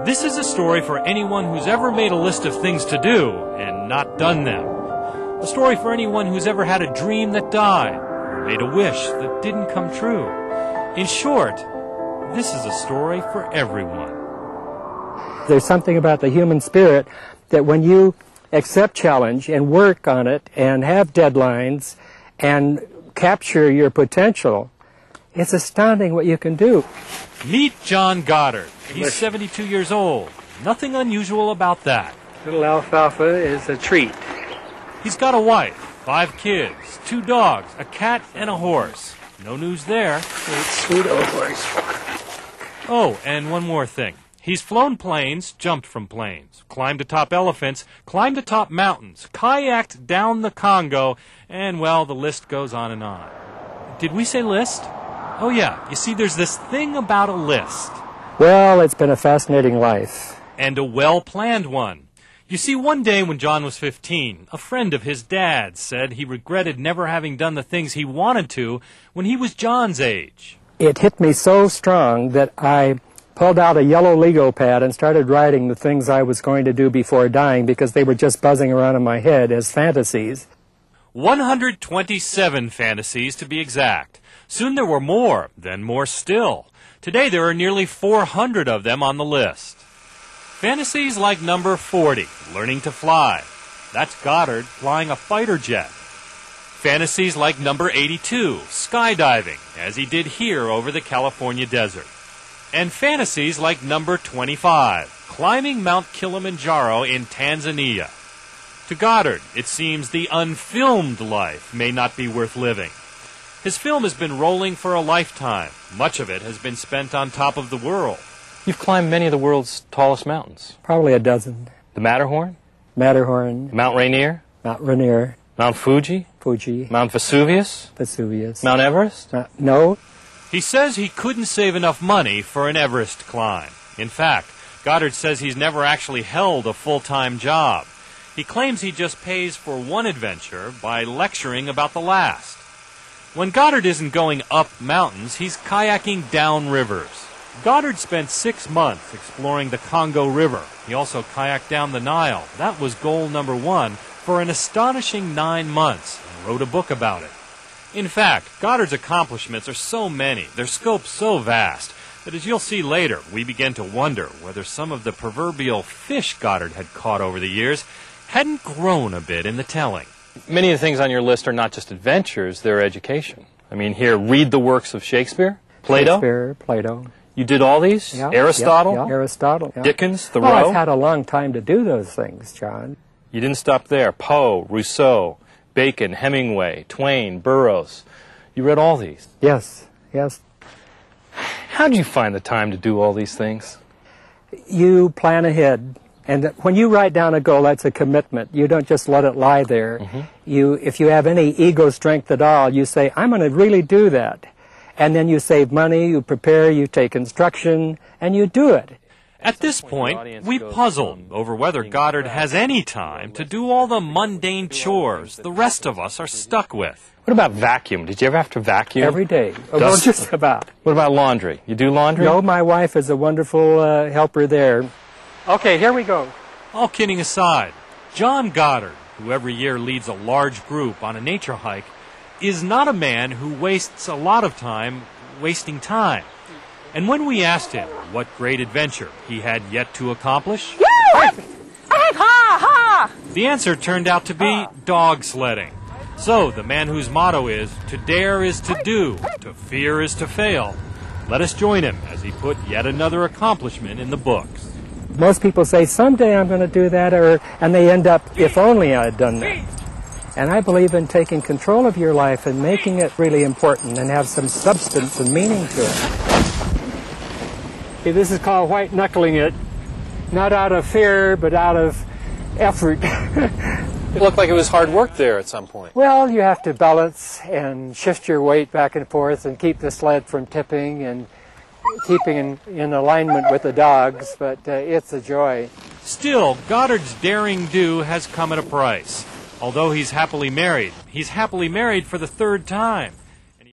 This is a story for anyone who's ever made a list of things to do and not done them. A story for anyone who's ever had a dream that died or made a wish that didn't come true. In short, this is a story for everyone. There's something about the human spirit that when you accept challenge and work on it and have deadlines and capture your potential, it's astounding what you can do. Meet John Goddard. He's 72 years old. Nothing unusual about that. Little alfalfa is a treat. He's got a wife, 5 kids, 2 dogs, a cat, and a horse. No news there. Sweet old horse. Oh, and one more thing. He's flown planes, jumped from planes, climbed atop elephants, climbed atop mountains, kayaked down the Congo, and, well, the list goes on and on. Did we say list? Oh, yeah. You see, there's this thing about a list. Well, it's been a fascinating life. And a well-planned one. You see, one day when John was 15, a friend of his dad's said he regretted never having done the things he wanted to when he was John's age. It hit me so strong that I pulled out a yellow Lego pad and started writing the things I was going to do before dying because they were just buzzing around in my head as fantasies. 127 fantasies to be exact. Soon there were more, then more still. Today there are nearly 400 of them on the list. Fantasies like number 40, learning to fly. That's Goddard flying a fighter jet. Fantasies like number 82, skydiving, as he did here over the California desert. And fantasies like number 25, climbing Mount Kilimanjaro in Tanzania. To Goddard, it seems the unfilmed life may not be worth living. His film has been rolling for a lifetime. Much of it has been spent on top of the world. You've climbed many of the world's tallest mountains. Probably a dozen. The Matterhorn? Matterhorn. Mount Rainier? Mount Rainier. Mount Fuji? Fuji. Mount Vesuvius? Vesuvius. Mount Everest? No. He says he couldn't save enough money for an Everest climb. In fact, Goddard says he's never actually held a full-time job. He claims he just pays for one adventure by lecturing about the last. When Goddard isn't going up mountains, he's kayaking down rivers. Goddard spent 6 months exploring the Congo River. He also kayaked down the Nile. That was goal number 1 for an astonishing 9 months, and wrote a book about it. In fact, Goddard's accomplishments are so many, their scope so vast, that as you'll see later, we begin to wonder whether some of the proverbial fish Goddard had caught over the years hadn't grown a bit in the telling. Many of the things on your list are not just adventures, they're education. I mean, here, read the works of Shakespeare, Plato. Shakespeare, Plato. You did all these? Yeah, Aristotle? Yeah, Aristotle. Yeah. Dickens, Thoreau? Well, I've had a long time to do those things, John. You didn't stop there. Poe, Rousseau, Bacon, Hemingway, Twain, Burroughs. You read all these? Yes, yes. How did you find the time to do all these things? You plan ahead. And when you write down a goal, that's a commitment. You don't just let it lie there. Mm-hmm. If you have any ego strength at all, you say, I'm going to really do that. And then you save money, you prepare, you take instruction, and you do it. At this point, we puzzle over whether Goddard has any time to do all the mundane chores the rest of us are stuck with. What about vacuum? Did you ever have to vacuum? Every day. Well, just about. What about laundry? You do laundry? No, my wife is a wonderful helper there. Okay, here we go. All kidding aside, John Goddard, who every year leads a large group on a nature hike, is not a man who wastes a lot of time wasting time. And when we asked him what great adventure he had yet to accomplish, the answer turned out to be dog sledding. So the man whose motto is, to dare is to do, to fear is to fail, let us join him as he put yet another accomplishment in the books. Most people say, someday I'm going to do that, and they end up, if only I had done that. And I believe in taking control of your life and making it really important and have some substance and meaning to it. Okay, this is called white knuckling it, not out of fear, but out of effort. It looked like it was hard work there at some point. Well, you have to balance and shift your weight back and forth and keep the sled from tipping and keeping in alignment with the dogs, but it's a joy. Still, Goddard's daring do has come at a price. Although he's happily married for the 3rd time.